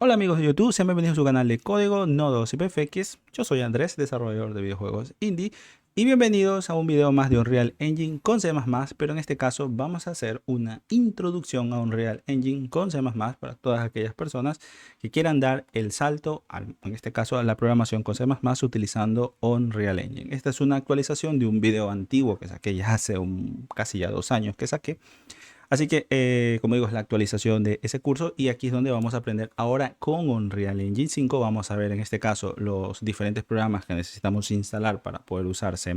Hola amigos de YouTube, sean bienvenidos a su canal de Código Nodos y PFX. Yo soy Andrés, desarrollador de videojuegos indie, y bienvenidos a un video más de Unreal Engine con C++, pero en este caso vamos a hacer una introducción a Unreal Engine con C++ para todas aquellas personas que quieran dar el salto, en este caso a la programación con C++ utilizando Unreal Engine. Esta es una actualización de un video antiguo que saqué ya hace casi ya 2 años que saqué. Así que, como digo, es la actualización de ese curso y aquí es donde vamos a aprender ahora con Unreal Engine 5. Vamos a ver en este caso los diferentes programas que necesitamos instalar para poder usar C++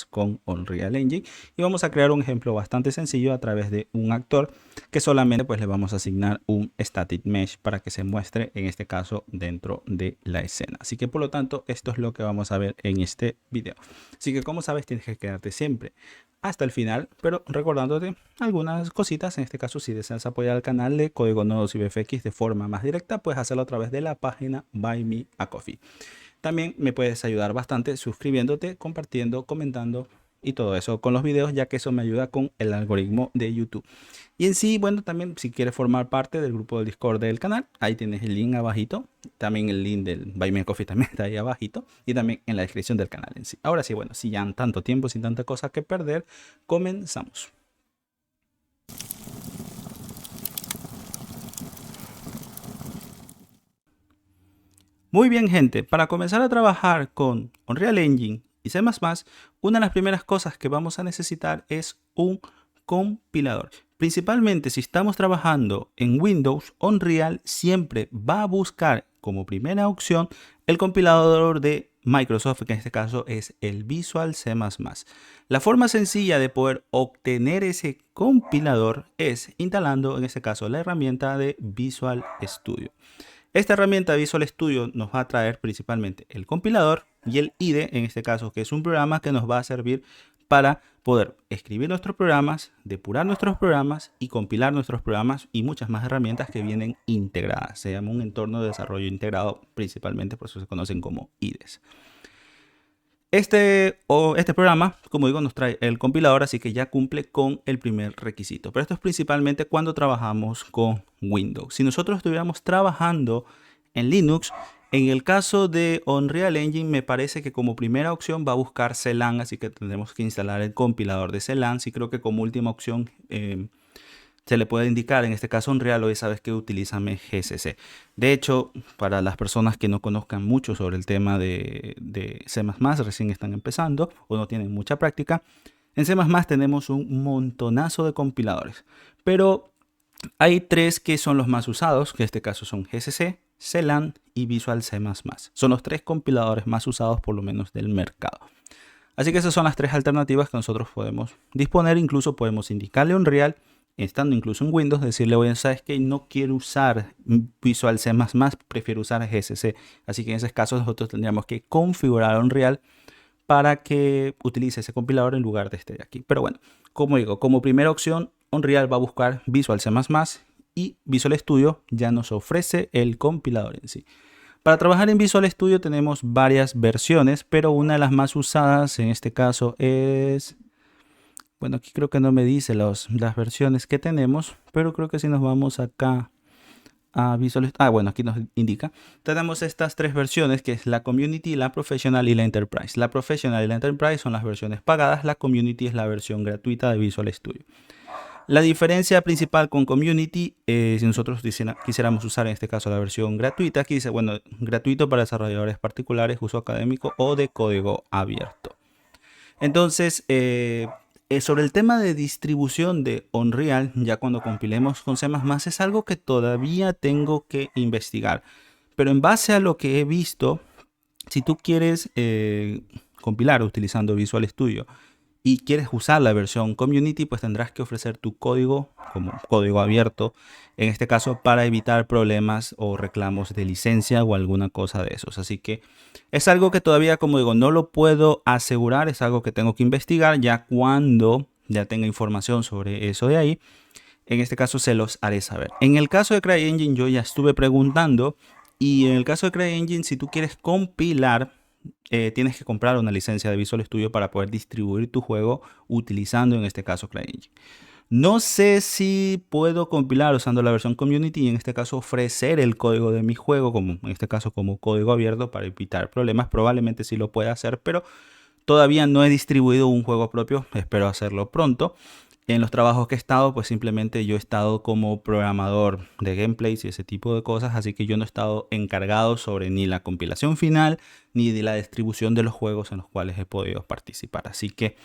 con Unreal Engine y vamos a crear un ejemplo bastante sencillo a través de un actor que solamente pues le vamos a asignar un static mesh para que se muestre en este caso dentro de la escena. Así que por lo tanto esto es lo que vamos a ver en este video. Así que como sabes tienes que quedarte siempre hasta el final, pero recordándote algunas cositas. En este caso, si deseas apoyar al canal de Código Nodos y VFX de forma más directa, puedes hacerlo a través de la página Buy Me a Coffee. También me puedes ayudar bastante suscribiéndote, compartiendo, comentando y todo eso con los videos, ya que eso me ayuda con el algoritmo de YouTube. Y en sí, bueno, también si quieres formar parte del grupo del Discord del canal, ahí tienes el link abajito. También el link del Buy Me a Coffee también está ahí abajito. Y también en la descripción del canal en sí. Ahora sí, bueno, si ya han tanto tiempo, sin tanta cosa que perder, comenzamos. Muy bien, gente, para comenzar a trabajar con Unreal Engine y C++, una de las primeras cosas que vamos a necesitar es un compilador. Principalmente si estamos trabajando en Windows, Unreal siempre va a buscar como primera opción el compilador de Microsoft, que en este caso es el Visual C++. La forma sencilla de poder obtener ese compilador es instalando en este caso la herramienta de Visual Studio. Esta herramienta Visual Studio nos va a traer principalmente el compilador y el IDE, en este caso, que es un programa que nos va a servir para poder escribir nuestros programas, depurar nuestros programas y compilar nuestros programas y muchas más herramientas que vienen integradas. Se llama un entorno de desarrollo integrado, principalmente por eso se conocen como IDEs. Este programa, como digo, nos trae el compilador, así que ya cumple con el primer requisito. Pero esto es principalmente cuando trabajamos con Windows. Si nosotros estuviéramos trabajando en Linux, en el caso de Unreal Engine, me parece que como primera opción va a buscar CLAN, así que tendremos que instalar el compilador de CLAN. Sí, creo que como última opción se le puede indicar, en este caso Unreal, hoy sabes que utilízame GCC. De hecho, para las personas que no conozcan mucho sobre el tema de C++, recién están empezando o no tienen mucha práctica, en C++ tenemos un montonazo de compiladores, pero hay tres que son los más usados, que en este caso son GCC, CLAN y Visual C++. Son los tres compiladores más usados por lo menos del mercado. Así que esas son las tres alternativas que nosotros podemos disponer. Incluso podemos indicarle a Unreal, estando incluso en Windows, decirle, oye, ¿sabes qué? No quiero usar Visual C++, prefiero usar GCC. Así que en ese caso nosotros tendríamos que configurar Unreal para que utilice ese compilador en lugar de este de aquí. Pero bueno, como digo, como primera opción, Unreal va a buscar Visual C++ y Visual Studio ya nos ofrece el compilador en sí. Para trabajar en Visual Studio tenemos varias versiones, pero una de las más usadas en este caso es... Bueno, aquí creo que no me dice las versiones que tenemos, pero creo que si nos vamos acá a Visual Studio... bueno, aquí nos indica. Tenemos estas tres versiones, que es la Community, la Professional y la Enterprise. La Professional y la Enterprise son las versiones pagadas, la Community es la versión gratuita de Visual Studio. La diferencia principal con Community, si nosotros quisiéramos usar en este caso la versión gratuita, aquí dice, bueno, gratuito para desarrolladores particulares, uso académico o de código abierto. Entonces, sobre el tema de distribución de Unreal, ya cuando compilemos con C++, es algo que todavía tengo que investigar. Pero en base a lo que he visto, si tú quieres compilar utilizando Visual Studio y quieres usar la versión Community, pues tendrás que ofrecer tu código como código abierto, en este caso para evitar problemas o reclamos de licencia o alguna cosa de esos. Así que es algo que todavía, como digo, no lo puedo asegurar, es algo que tengo que investigar ya cuando ya tenga información sobre eso de ahí. En este caso se los haré saber. En el caso de CryEngine yo ya estuve preguntando y en el caso de CryEngine, si tú quieres compilar, tienes que comprar una licencia de Visual Studio para poder distribuir tu juego utilizando en este caso CryEngine. No sé si puedo compilar usando la versión community y en este caso ofrecer el código de mi juego, como en este caso como código abierto para evitar problemas. Probablemente sí lo pueda hacer, pero todavía no he distribuido un juego propio. Espero hacerlo pronto. En los trabajos que he estado, pues simplemente yo he estado como programador de gameplays y ese tipo de cosas, así que yo no he estado encargado sobre ni la compilación final ni de la distribución de los juegos en los cuales he podido participar. Así que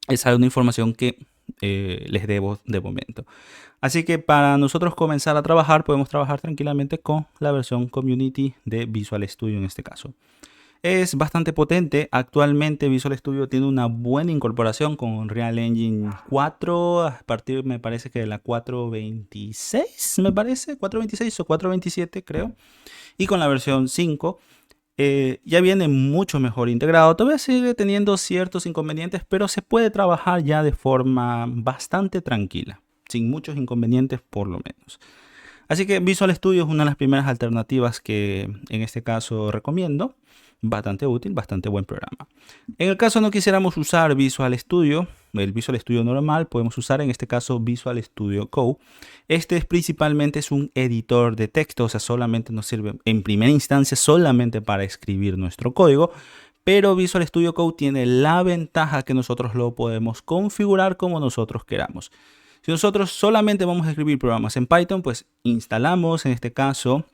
esa es una información que les debo de momento. Así que para nosotros comenzar a trabajar, podemos trabajar tranquilamente con la versión community de Visual Studio en este caso. Es bastante potente. Actualmente Visual Studio tiene una buena incorporación con Unreal Engine 4 a partir, me parece que de la 4.26, me parece, 4.26 o 4.27 creo. Y con la versión 5 ya viene mucho mejor integrado. Todavía sigue teniendo ciertos inconvenientes, pero se puede trabajar ya de forma bastante tranquila, sin muchos inconvenientes por lo menos. Así que Visual Studio es una de las primeras alternativas que en este caso recomiendo. Bastante útil, bastante buen programa. En el caso no quisiéramos usar Visual Studio, el Visual Studio normal, podemos usar en este caso Visual Studio Code. Este principalmente es un editor de texto, o sea, solamente nos sirve en primera instancia solamente para escribir nuestro código. Pero Visual Studio Code tiene la ventaja que nosotros lo podemos configurar como nosotros queramos. Si nosotros solamente vamos a escribir programas en Python, pues instalamos en este caso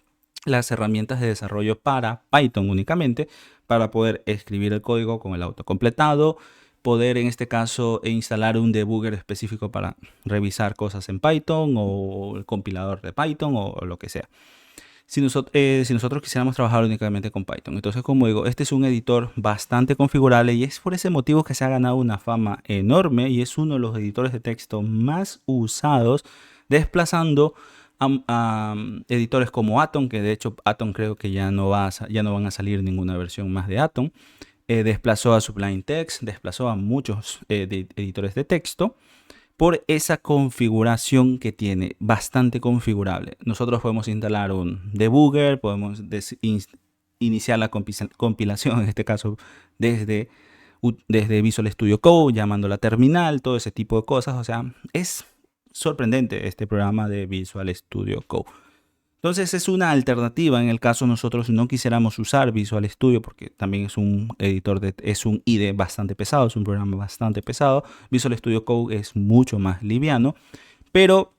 las herramientas de desarrollo para Python únicamente para poder escribir el código con el autocompletado, poder en este caso instalar un debugger específico para revisar cosas en Python o el compilador de Python o lo que sea. Si nosotros quisiéramos trabajar únicamente con Python. Entonces, como digo, este es un editor bastante configurable y es por ese motivo que se ha ganado una fama enorme y es uno de los editores de texto más usados, desplazando a editores como Atom, que de hecho Atom creo que ya no van a salir ninguna versión más de Atom. Desplazó a Sublime Text, desplazó a muchos editores de texto por esa configuración que tiene, bastante configurable. Nosotros podemos instalar un debugger, podemos iniciar la compilación, en este caso desde Visual Studio Code, llamando la terminal, todo ese tipo de cosas. O sea, es sorprendente este programa de Visual Studio Code. Entonces es una alternativa en el caso nosotros no quisiéramos usar Visual Studio porque también es un editor es un IDE bastante pesado, es un programa bastante pesado. Visual Studio Code es mucho más liviano, pero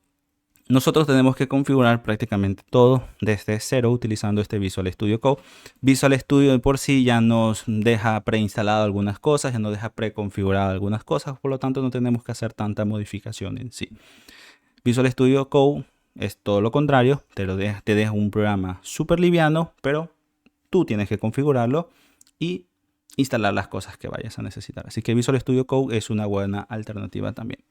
nosotros tenemos que configurar prácticamente todo desde cero utilizando este Visual Studio Code. Visual Studio de por sí ya nos deja preinstalado algunas cosas, ya nos deja preconfigurado algunas cosas, por lo tanto no tenemos que hacer tanta modificación en sí. Visual Studio Code es todo lo contrario, te deja un programa súper liviano, pero tú tienes que configurarlo y instalar las cosas que vayas a necesitar. Así que Visual Studio Code es una buena alternativa también.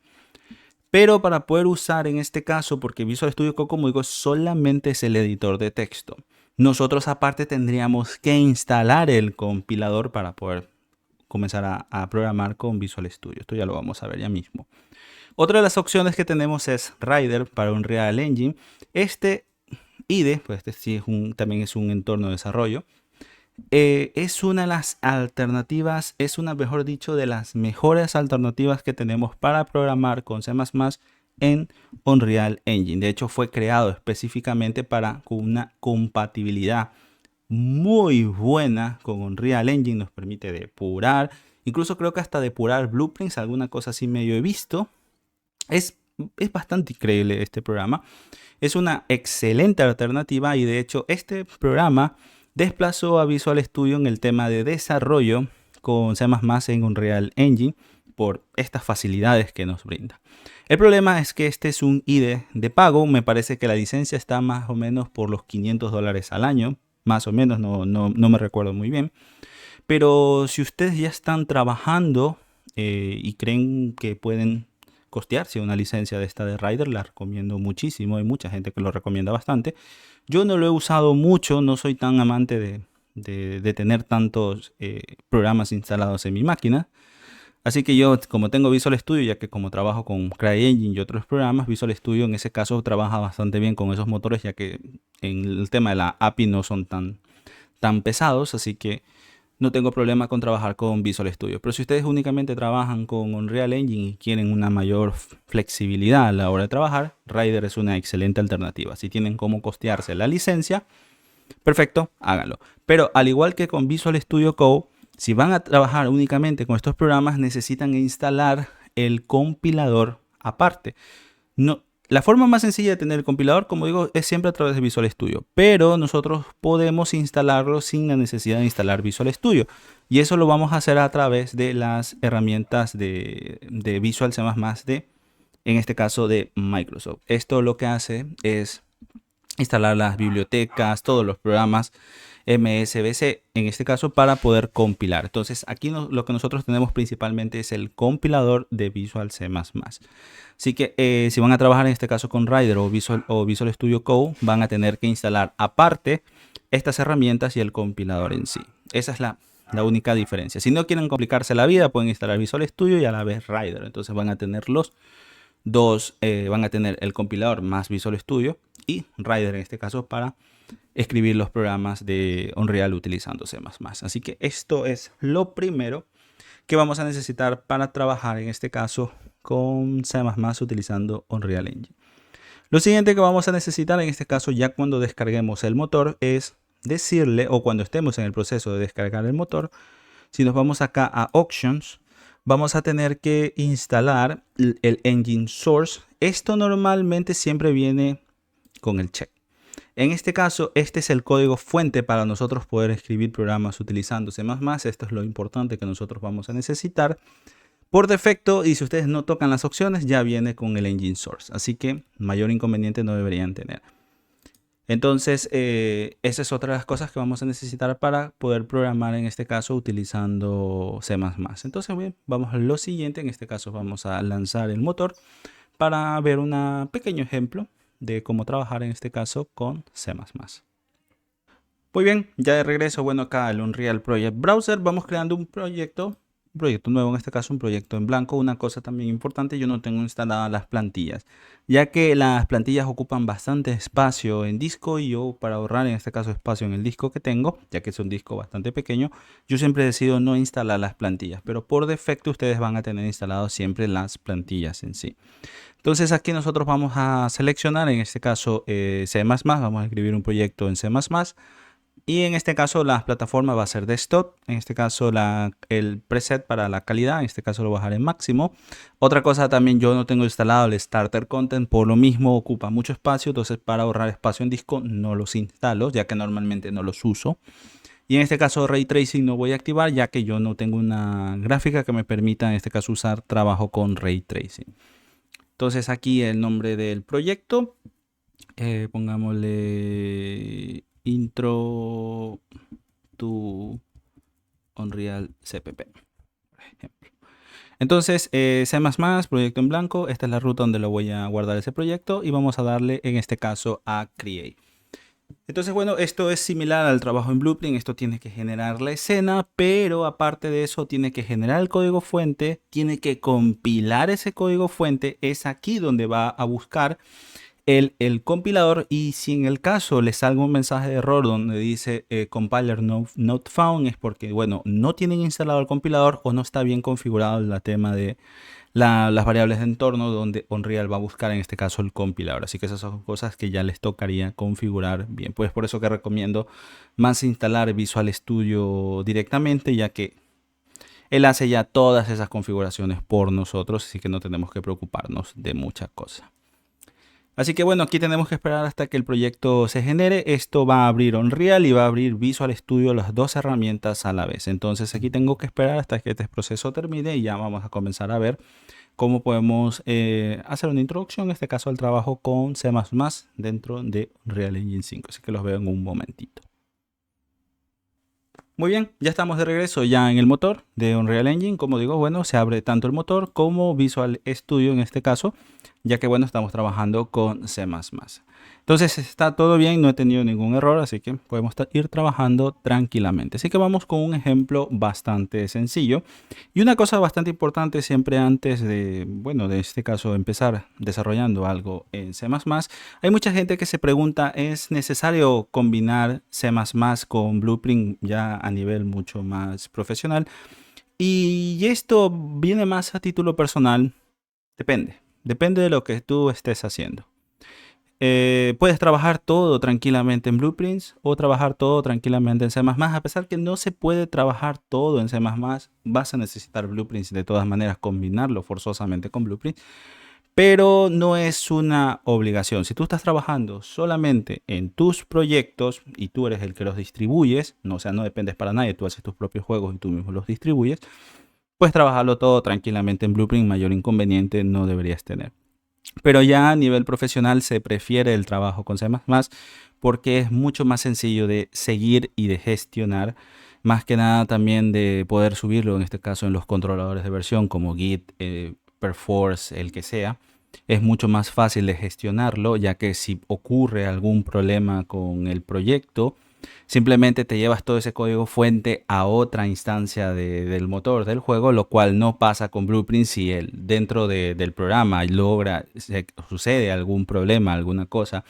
Pero para poder usar en este caso, porque Visual Studio Code, como digo, solamente es el editor de texto. Nosotros aparte tendríamos que instalar el compilador para poder comenzar a programar con Visual Studio. Esto ya lo vamos a ver ya mismo. Otra de las opciones que tenemos es Rider para Unreal Engine. Este IDE, pues este sí también es un entorno de desarrollo. Es una de las alternativas, mejor dicho, de las mejores alternativas que tenemos para programar con C++ en Unreal Engine. De hecho, fue creado específicamente con una compatibilidad muy buena con Unreal Engine. Nos permite depurar, incluso creo que hasta depurar blueprints, alguna cosa así medio he visto. Es bastante increíble este programa. Es una excelente alternativa y de hecho este programa desplazó a Visual Studio en el tema de desarrollo con C++ en Unreal Engine por estas facilidades que nos brinda. El problema es que este es un IDE de pago. Me parece que la licencia está más o menos por los $500 al año. Más o menos, no me recuerdo muy bien. Pero si ustedes ya están trabajando y creen que pueden costearse una licencia de esta de Rider, la recomiendo muchísimo. Hay mucha gente que lo recomienda bastante. Yo no lo he usado mucho, no soy tan amante de tener tantos programas instalados en mi máquina. Así que yo, como tengo Visual Studio, ya que como trabajo con CryEngine y otros programas, Visual Studio en ese caso trabaja bastante bien con esos motores, ya que en el tema de la API no son tan pesados, así que no tengo problema con trabajar con Visual Studio. Pero si ustedes únicamente trabajan con Unreal Engine y quieren una mayor flexibilidad a la hora de trabajar, Rider es una excelente alternativa. Si tienen cómo costearse la licencia, perfecto, háganlo. Pero al igual que con Visual Studio Code, si van a trabajar únicamente con estos programas, necesitan instalar el compilador aparte. La forma más sencilla de tener el compilador, como digo, es siempre a través de Visual Studio. Pero nosotros podemos instalarlo sin la necesidad de instalar Visual Studio. Y eso lo vamos a hacer a través de las herramientas de Visual C++, en este caso de Microsoft. Esto lo que hace es instalar las bibliotecas, todos los programas MSVC, en este caso, para poder compilar. Entonces aquí lo que nosotros tenemos principalmente es el compilador de Visual C++. Así que si van a trabajar en este caso con Rider o Visual Studio Code, van a tener que instalar aparte estas herramientas y el compilador en sí. Esa es la única diferencia. Si no quieren complicarse la vida, pueden instalar Visual Studio y a la vez Rider. Entonces van a tener los dos, van a tener el compilador más Visual Studio y Rider en este caso para escribir los programas de Unreal utilizando C++. Así que esto es lo primero que vamos a necesitar para trabajar en este caso con C++ utilizando Unreal Engine. Lo siguiente que vamos a necesitar en este caso, ya cuando descarguemos el motor, es decirle, o cuando estemos en el proceso de descargar el motor, si nos vamos acá a Options, vamos a tener que instalar el Engine Source. Esto normalmente siempre viene con el check. En este caso, este es el código fuente para nosotros poder escribir programas utilizando C++. Esto es lo importante que nosotros vamos a necesitar. Por defecto, y si ustedes no tocan las opciones, ya viene con el Engine Source. Así que mayor inconveniente no deberían tener. Entonces, esa es otra de las cosas que vamos a necesitar para poder programar en este caso utilizando C++. Entonces, bien, vamos a lo siguiente. En este caso vamos a lanzar el motor para ver un pequeño ejemplo de cómo trabajar en este caso con C++. Muy bien, ya de regreso, bueno, acá el Unreal Project Browser, vamos creando un proyecto nuevo, en este caso un proyecto en blanco. Una cosa también importante, yo no tengo instaladas las plantillas, ya que las plantillas ocupan bastante espacio en disco y yo, para ahorrar en este caso espacio en el disco que tengo, ya que es un disco bastante pequeño, yo siempre decido no instalar las plantillas, pero por defecto ustedes van a tener instalados siempre las plantillas en sí. Entonces aquí nosotros vamos a seleccionar en este caso C++, vamos a escribir un proyecto en C++. Y en este caso la plataforma va a ser desktop. En este caso el preset para la calidad, en este caso lo voy a bajar en máximo. Otra cosa también, yo no tengo instalado el starter content, por lo mismo ocupa mucho espacio. Entonces para ahorrar espacio en disco no los instalo, ya que normalmente no los uso. Y en este caso Ray Tracing no voy a activar, ya que yo no tengo una gráfica que me permita en este caso usar trabajo con Ray Tracing. Entonces aquí el nombre del proyecto, pongámosle Intro to Unreal CPP, por ejemplo. Entonces, C++, proyecto en blanco. Esta es la ruta donde lo voy a guardar ese proyecto y vamos a darle en este caso a Create. Entonces, bueno, esto es similar al trabajo en Blueprint. Esto tiene que generar la escena, pero aparte de eso tiene que generar el código fuente, tiene que compilar ese código fuente. Es aquí donde va a buscar el compilador, y si en el caso le salga un mensaje de error donde dice compiler not found, es porque, bueno, no tienen instalado el compilador o no está bien configurado el tema de las variables de entorno donde Unreal va a buscar en este caso el compilador. Así que esas son cosas que ya les tocaría configurar bien. Pues por eso que recomiendo más instalar Visual Studio directamente, ya que él hace ya todas esas configuraciones por nosotros, así que no tenemos que preocuparnos de muchas cosas. Así que bueno, aquí tenemos que esperar hasta que el proyecto se genere. Esto va a abrir Unreal y va a abrir Visual Studio, las dos herramientas a la vez. Entonces aquí tengo que esperar hasta que este proceso termine y ya vamos a comenzar a ver cómo podemos hacer una introducción, en este caso al trabajo con C++ dentro de Unreal Engine 5. Así que los veo en un momentito. Muy bien, ya estamos de regreso ya en el motor de Unreal Engine. Como digo, bueno, se abre tanto el motor como Visual Studio en este caso, ya que bueno, estamos trabajando con C++. Entonces está todo bien, no he tenido ningún error, así que podemos ir trabajando tranquilamente. Así que vamos con un ejemplo bastante sencillo. Y una cosa bastante importante siempre antes de, bueno, de este caso empezar desarrollando algo en C++, hay mucha gente que se pregunta, ¿es necesario combinar C++ con Blueprint ya a nivel mucho más profesional? Y esto viene más a título personal, depende de lo que tú estés haciendo. Puedes trabajar todo tranquilamente en Blueprints o trabajar todo tranquilamente en C++. A pesar que no se puede trabajar todo en C++, vas a necesitar Blueprints de todas maneras, combinarlo forzosamente con Blueprints, pero no es una obligación. Si tú estás trabajando solamente en tus proyectos y tú eres el que los distribuyes, no, o sea, no dependes para nadie, tú haces tus propios juegos y tú mismo los distribuyes, puedes trabajarlo todo tranquilamente en Blueprint, mayor inconveniente no deberías tener. Pero ya a nivel profesional se prefiere el trabajo con C++ porque es mucho más sencillo de seguir y de gestionar, más que nada también de poder subirlo, en este caso en los controladores de versión como Git, Perforce, el que sea. Es mucho más fácil de gestionarlo, ya que si ocurre algún problema con el proyecto, simplemente te llevas todo ese código fuente a otra instancia del motor del juego, lo cual no pasa con Blueprint si dentro del programa sucede algún problema, alguna cosa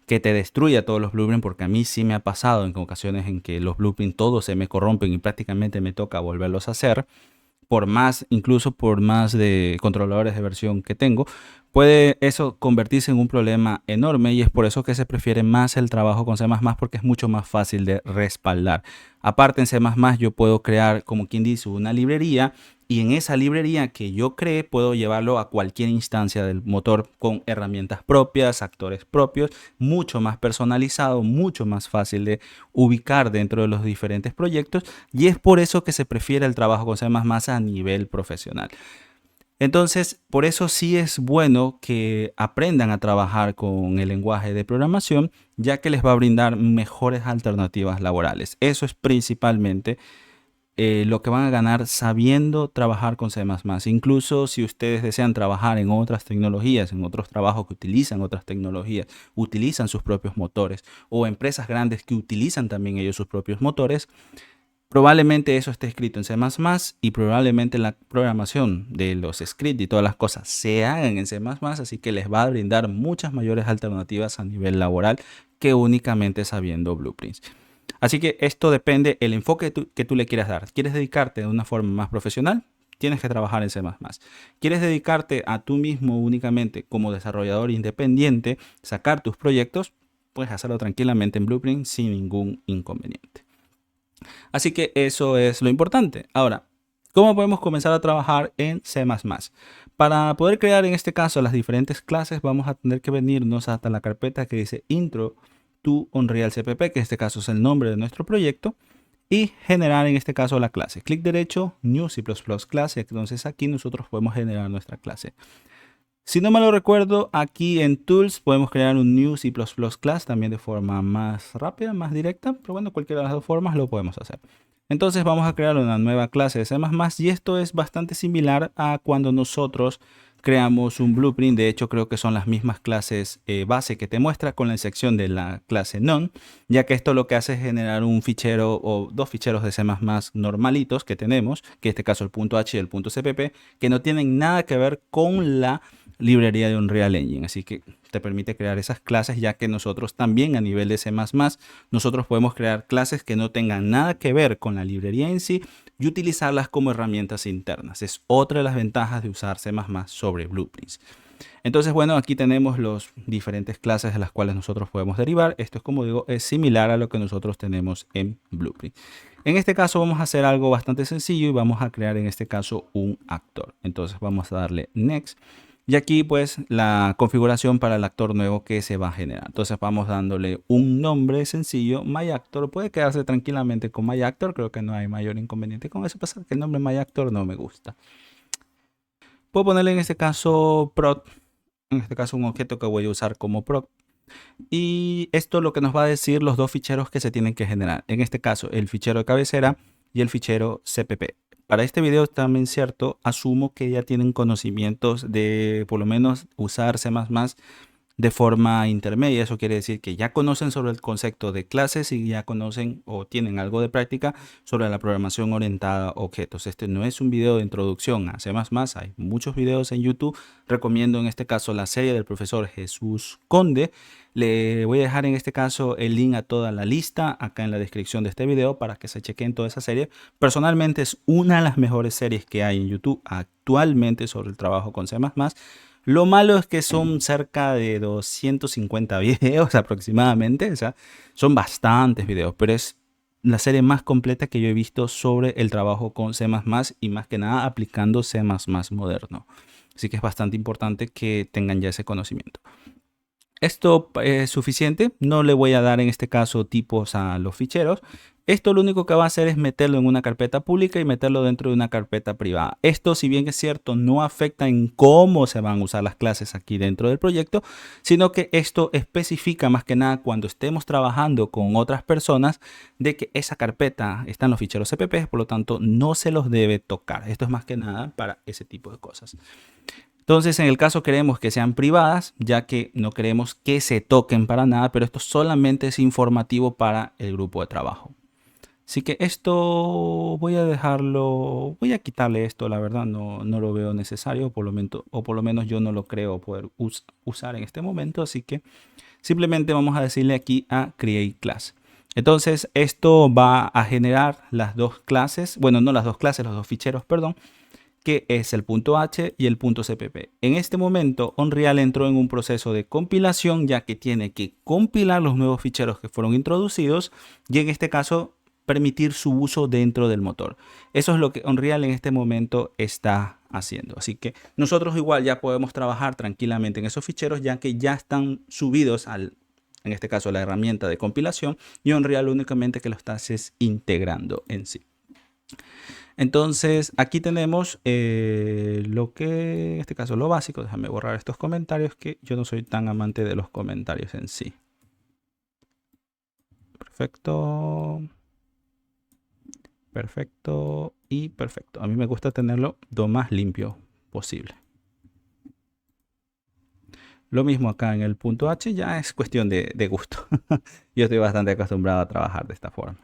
que te destruya todos los blueprints, porque a mí sí me ha pasado en ocasiones en que los blueprints todos se me corrompen y prácticamente me toca volverlos a hacer incluso por más de controladores de versión que tengo, puede eso convertirse en un problema enorme y es por eso que se prefiere más el trabajo con C++ porque es mucho más fácil de respaldar. Aparte en C++ yo puedo crear, como quien dice, una librería y en esa librería que yo cree puedo llevarlo a cualquier instancia del motor con herramientas propias, actores propios, mucho más personalizado, mucho más fácil de ubicar dentro de los diferentes proyectos y es por eso que se prefiere el trabajo con C++ a nivel profesional. Entonces, por eso sí es bueno que aprendan a trabajar con el lenguaje de programación, ya que les va a brindar mejores alternativas laborales. Eso es principalmente lo que van a ganar sabiendo trabajar con C++. Incluso si ustedes desean trabajar en otras tecnologías, en otros trabajos que utilizan otras tecnologías, utilizan sus propios motores o empresas grandes que utilizan también ellos sus propios motores, probablemente eso esté escrito en C++ y probablemente la programación de los scripts y todas las cosas se hagan en C++, así que les va a brindar muchas mayores alternativas a nivel laboral que únicamente sabiendo Blueprints. Así que esto depende del enfoque que tú le quieras dar. ¿Quieres dedicarte de una forma más profesional? Tienes que trabajar en C++. ¿Quieres dedicarte a tú mismo únicamente como desarrollador independiente, sacar tus proyectos? Puedes hacerlo tranquilamente en Blueprint sin ningún inconveniente. Así que eso es lo importante. Ahora, ¿cómo podemos comenzar a trabajar en C++? Para poder crear en este caso las diferentes clases, vamos a tener que venirnos hasta la carpeta que dice Intro to Unreal CPP, que en este caso es el nombre de nuestro proyecto, y generar en este caso la clase. Clic derecho, New C++ clase. Entonces aquí nosotros podemos generar nuestra clase. Si no me lo recuerdo, aquí en Tools podemos crear un New C++ class también de forma más rápida, más directa, pero bueno, cualquiera de las dos formas lo podemos hacer. Entonces vamos a crear una nueva clase de C++ y esto es bastante similar a cuando nosotros creamos un blueprint. De hecho, creo que son las mismas clases base que te muestra con la excepción de la clase none, ya que esto lo que hace es generar un fichero o dos ficheros de C++ normalitos que tenemos, que en este caso el .h y el .cpp, que no tienen nada que ver con la librería de Unreal Engine, así que te permite crear esas clases, ya que nosotros también a nivel de C++ nosotros podemos crear clases que no tengan nada que ver con la librería en sí y utilizarlas como herramientas internas. Es otra de las ventajas de usar C++ sobre Blueprints. Entonces, bueno, aquí tenemos las diferentes clases de las cuales nosotros podemos derivar. Esto es, como digo, es similar a lo que nosotros tenemos en Blueprint. En este caso vamos a hacer algo bastante sencillo y vamos a crear en este caso un actor. Entonces vamos a darle Next. Y aquí pues la configuración para el actor nuevo que se va a generar. Entonces vamos dándole un nombre sencillo, MyActor. Puede quedarse tranquilamente con MyActor, creo que no hay mayor inconveniente con eso. Pasa que el nombre MyActor no me gusta. Puedo ponerle en este caso prod, en este caso un objeto que voy a usar como prod. Y esto es lo que nos va a decir los dos ficheros que se tienen que generar. En este caso el fichero de cabecera y el fichero CPP. Para este video también cierto, asumo que ya tienen conocimientos de por lo menos usar C++ de forma intermedia. Eso quiere decir que ya conocen sobre el concepto de clases y ya conocen o tienen algo de práctica sobre la programación orientada a objetos. Este no es un video de introducción a C++, hay muchos videos en YouTube. Recomiendo en este caso la serie del profesor Jesús Conde. Le voy a dejar en este caso el link a toda la lista acá en la descripción de este video para que se chequen toda esa serie. Personalmente es una de las mejores series que hay en YouTube actualmente sobre el trabajo con C++. Lo malo es que son cerca de 250 videos aproximadamente, o sea, son bastantes videos, pero es la serie más completa que yo he visto sobre el trabajo con C++ y más que nada aplicando C++ moderno. Así que es bastante importante que tengan ya ese conocimiento. Esto es suficiente, no le voy a dar en este caso tipos a los ficheros. Esto lo único que va a hacer es meterlo en una carpeta pública y meterlo dentro de una carpeta privada. Esto, si bien es cierto, no afecta en cómo se van a usar las clases aquí dentro del proyecto, sino que esto especifica más que nada cuando estemos trabajando con otras personas de que esa carpeta está en los ficheros CPP, por lo tanto no se los debe tocar. Esto es más que nada para ese tipo de cosas. Entonces, en el caso queremos que sean privadas, ya que no queremos que se toquen para nada, pero esto solamente es informativo para el grupo de trabajo. Así que esto voy a dejarlo, voy a quitarle esto, la verdad no lo veo necesario, o por lo menos yo no lo creo poder usar en este momento, así que simplemente vamos a decirle aquí a Create Class. Entonces, esto va a generar las dos clases, bueno, no las dos clases, los dos ficheros, perdón, que es el .h y el .cpp. En este momento, Unreal entró en un proceso de compilación, ya que tiene que compilar los nuevos ficheros que fueron introducidos y en este caso permitir su uso dentro del motor. Eso es lo que Unreal en este momento está haciendo. Así que nosotros igual ya podemos trabajar tranquilamente en esos ficheros, ya que ya están subidos en este caso, la herramienta de compilación, y Unreal únicamente que lo está es integrando en sí. Entonces aquí tenemos lo que, en este caso, lo básico. Déjame borrar estos comentarios, que yo no soy tan amante de los comentarios en sí. Perfecto. Perfecto y perfecto. A mí me gusta tenerlo lo más limpio posible. Lo mismo acá en el punto H, ya es cuestión de gusto. Yo estoy bastante acostumbrado a trabajar de esta forma.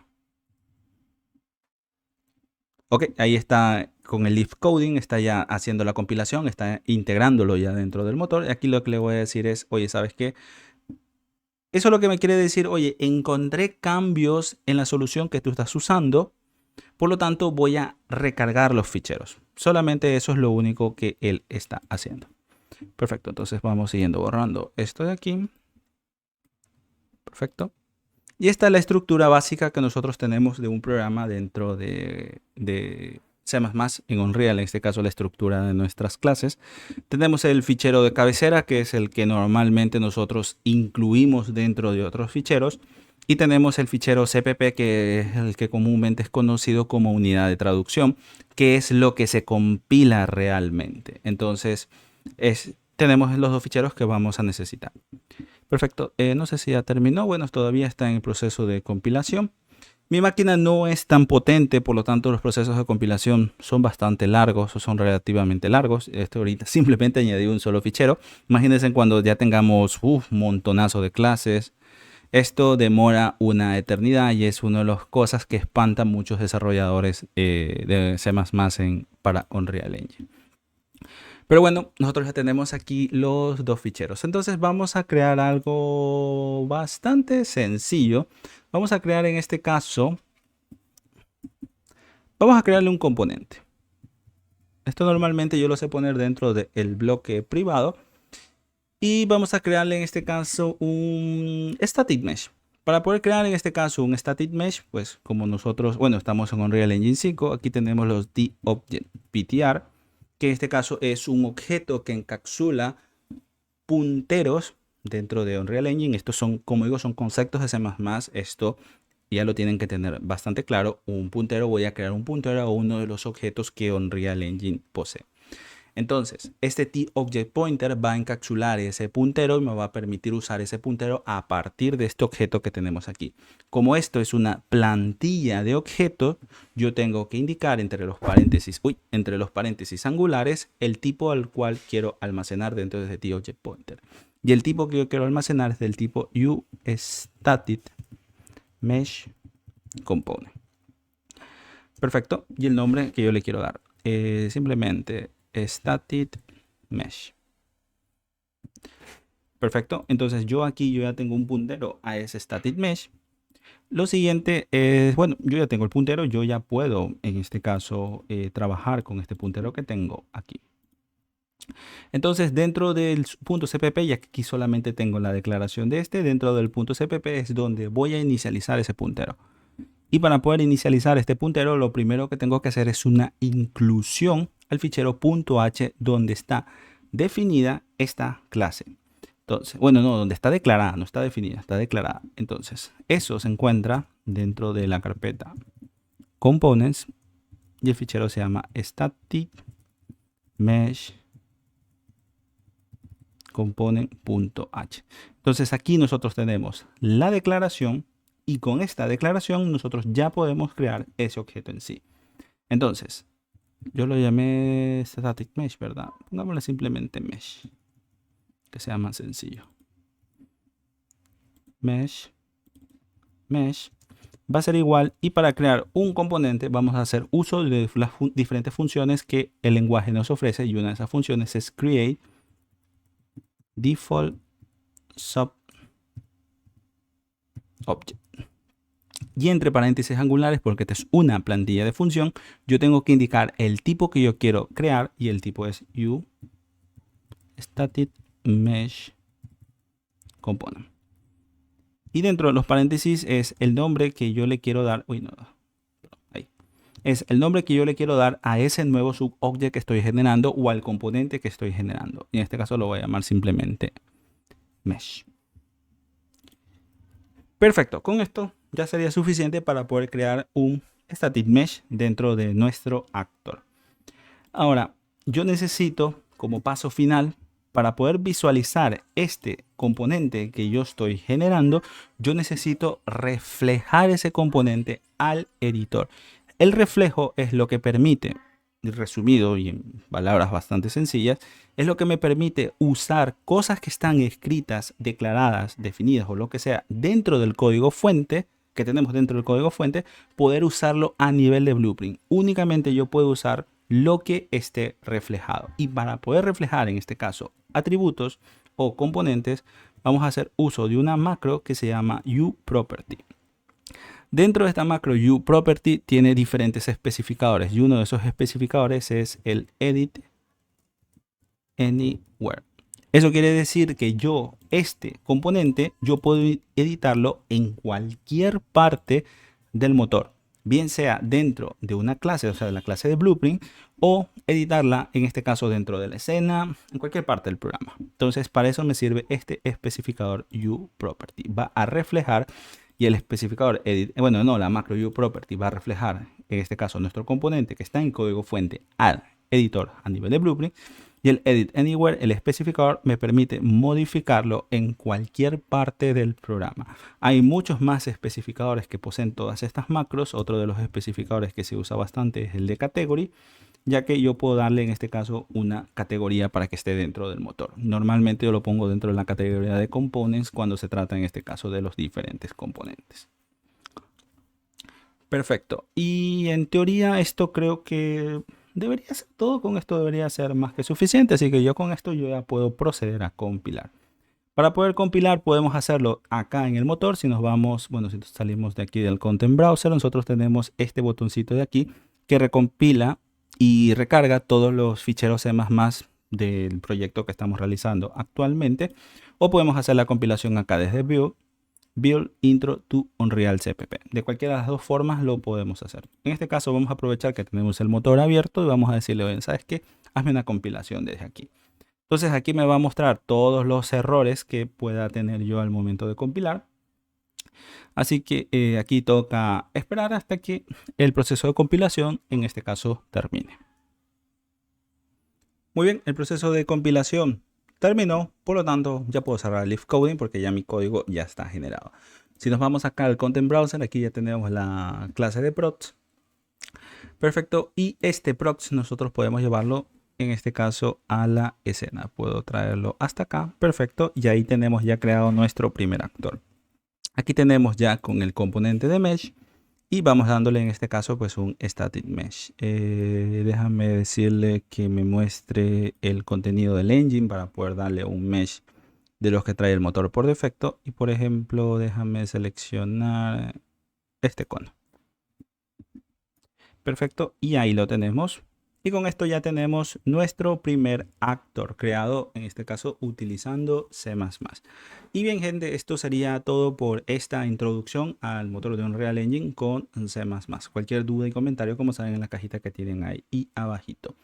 Ok, ahí está con el if coding, está ya haciendo la compilación, está integrándolo ya dentro del motor. Y aquí lo que le voy a decir es, oye, ¿sabes qué? Eso es lo que me quiere decir, oye, encontré cambios en la solución que tú estás usando, por lo tanto voy a recargar los ficheros. Solamente eso es lo único que él está haciendo. Perfecto, entonces vamos siguiendo borrando esto de aquí. Perfecto. Y esta es la estructura básica que nosotros tenemos de un programa dentro de C++ en Unreal, en este caso la estructura de nuestras clases. Tenemos el fichero de cabecera, que es el que normalmente nosotros incluimos dentro de otros ficheros. Y tenemos el fichero CPP, que es el que comúnmente es conocido como unidad de traducción, que es lo que se compila realmente. Entonces, tenemos los dos ficheros que vamos a necesitar. Perfecto, no sé si ya terminó. Bueno, todavía está en el proceso de compilación. Mi máquina no es tan potente, por lo tanto los procesos de compilación son bastante largos o son relativamente largos. Esto ahorita simplemente añadí un solo fichero. Imagínense cuando ya tengamos un montonazo de clases. Esto demora una eternidad y es una de las cosas que espantan muchos desarrolladores de C++ para Unreal Engine. Pero bueno, nosotros ya tenemos aquí los dos ficheros. Entonces vamos a crear algo bastante sencillo. Vamos a crear en este caso, vamos a crearle un componente. Esto normalmente yo lo sé poner dentro del bloque privado. Y vamos a crearle en este caso un static mesh. Para poder crear en este caso un static mesh, pues como nosotros, bueno, estamos en Unreal Engine 5, aquí tenemos los DObjectPtr, que en este caso es un objeto que encapsula punteros dentro de Unreal Engine. Estos son, como digo, son conceptos de C++. Esto ya lo tienen que tener bastante claro. Un puntero, voy a crear un puntero a uno de los objetos que Unreal Engine posee. Entonces, este TObjectPointer va a encapsular ese puntero y me va a permitir usar ese puntero a partir de este objeto que tenemos aquí. Como esto es una plantilla de objetos, yo tengo que indicar entre los paréntesis angulares el tipo al cual quiero almacenar dentro de este TObjectPointer. Y el tipo que yo quiero almacenar es del tipo uStaticMeshComponent. Perfecto. Y el nombre que yo le quiero dar simplemente staticMesh. Perfecto. Entonces yo aquí ya tengo un puntero a ese staticMesh. Lo siguiente es, bueno, yo ya tengo el puntero, yo ya puedo en este caso trabajar con este puntero que tengo aquí. Entonces dentro del punto CPP, ya que aquí solamente tengo la declaración de este, dentro del punto CPP es donde voy a inicializar ese puntero. Y para poder inicializar este puntero, lo primero que tengo que hacer es una inclusión al fichero .h donde está definida esta clase. Entonces, bueno, no, donde está declarada, no está definida, está declarada. Entonces, eso se encuentra dentro de la carpeta components y el fichero se llama static mesh component.h. Entonces, aquí nosotros tenemos la declaración y con esta declaración nosotros ya podemos crear ese objeto en sí. Entonces, yo lo llamé static mesh, ¿verdad? Pongámosle simplemente mesh, que sea más sencillo. Mesh va a ser igual, y para crear un componente vamos a hacer uso de las diferentes funciones que el lenguaje nos ofrece, y una de esas funciones es create default sub object. Y entre paréntesis angulares, porque esta es una plantilla de función, yo tengo que indicar el tipo que yo quiero crear, y el tipo es uStaticMeshComponent. Y dentro de los paréntesis es el nombre que yo le quiero dar. Uy, no. Ahí. Es el nombre que yo le quiero dar a ese nuevo subobject que estoy generando o al componente que estoy generando. Y en este caso lo voy a llamar simplemente Mesh. Perfecto. Con esto ya sería suficiente para poder crear un static mesh dentro de nuestro actor. Ahora, yo necesito como paso final, para poder visualizar este componente que yo estoy generando, yo necesito reflejar ese componente al editor. El reflejo es lo que permite, resumido y en palabras bastante sencillas, es lo que me permite usar cosas que están escritas, declaradas, definidas o lo que sea dentro del código fuente que tenemos dentro del código fuente, poder usarlo a nivel de Blueprint. Únicamente yo puedo usar lo que esté reflejado, y para poder reflejar en este caso atributos o componentes, vamos a hacer uso de una macro que se llama uProperty. Dentro de esta macro uProperty tiene diferentes especificadores, y uno de esos especificadores es el edit anywhere. Eso quiere decir que yo, este componente, yo puedo editarlo en cualquier parte del motor, bien sea dentro de una clase, o sea, de la clase de Blueprint, o editarla, en este caso, dentro de la escena, en cualquier parte del programa. Entonces, para eso me sirve este especificador uProperty. Va a reflejar, y el especificador edit, bueno, no, la macro uProperty va a reflejar, en este caso, nuestro componente que está en código fuente al editor a nivel de Blueprint. Y el Edit Anywhere, el especificador, me permite modificarlo en cualquier parte del programa. Hay muchos más especificadores que poseen todas estas macros. Otro de los especificadores que se usa bastante es el de Category, ya que yo puedo darle en este caso una categoría para que esté dentro del motor. Normalmente yo lo pongo dentro de la categoría de Components cuando se trata en este caso de los diferentes componentes. Perfecto. Y en teoría esto creo que debería ser todo. Con esto debería ser más que suficiente, así que yo con esto yo ya puedo proceder a compilar. Para poder compilar podemos hacerlo acá en el motor. Si nos vamos, bueno, si salimos de aquí del Content Browser, nosotros tenemos este botoncito de aquí que recompila y recarga todos los ficheros C++ del proyecto que estamos realizando actualmente. O podemos hacer la compilación acá desde Build Intro to Unreal CPP. De cualquiera de las dos formas lo podemos hacer. En este caso vamos a aprovechar que tenemos el motor abierto y vamos a decirle, oye, ¿sabes qué? Hazme una compilación desde aquí. Entonces aquí me va a mostrar todos los errores que pueda tener yo al momento de compilar. Así que aquí toca esperar hasta que el proceso de compilación, en este caso, termine. Muy bien, el proceso de compilación terminó, por lo tanto ya puedo cerrar el Live Coding porque ya mi código ya está generado. Si nos vamos acá al Content Browser, aquí ya tenemos la clase de procs. Perfecto, y este procs nosotros podemos llevarlo en este caso a la escena. Puedo traerlo hasta acá, perfecto, y ahí tenemos ya creado nuestro primer actor. Aquí tenemos ya con el componente de mesh y vamos dándole en este caso pues un static mesh. Déjame decirle que me muestre el contenido del engine para poder darle un mesh de los que trae el motor por defecto. Y por ejemplo, déjame seleccionar este cono. Perfecto, y ahí lo tenemos. Y con esto ya tenemos nuestro primer actor creado, en este caso utilizando C++. Y bien gente, esto sería todo por esta introducción al motor de Unreal Engine con C++. Cualquier duda y comentario como saben en la cajita que tienen ahí abajito.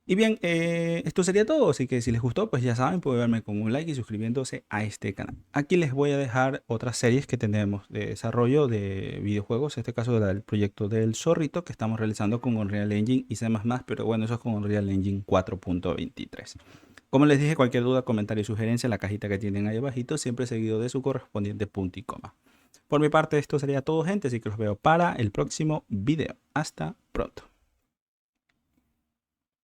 Y bien, esto sería todo, así que si les gustó, pues ya saben, pueden verme con un like y suscribiéndose a este canal. Aquí les voy a dejar otras series que tenemos de desarrollo de videojuegos, en este caso del proyecto del Zorrito que estamos realizando con Unreal Engine y C++, pero bueno, eso es con Unreal Engine 4.23. Como les dije, cualquier duda, comentario y sugerencia en la cajita que tienen ahí abajito, siempre seguido de su correspondiente punto y coma. Por mi parte, esto sería todo, gente, así que los veo para el próximo video. Hasta pronto.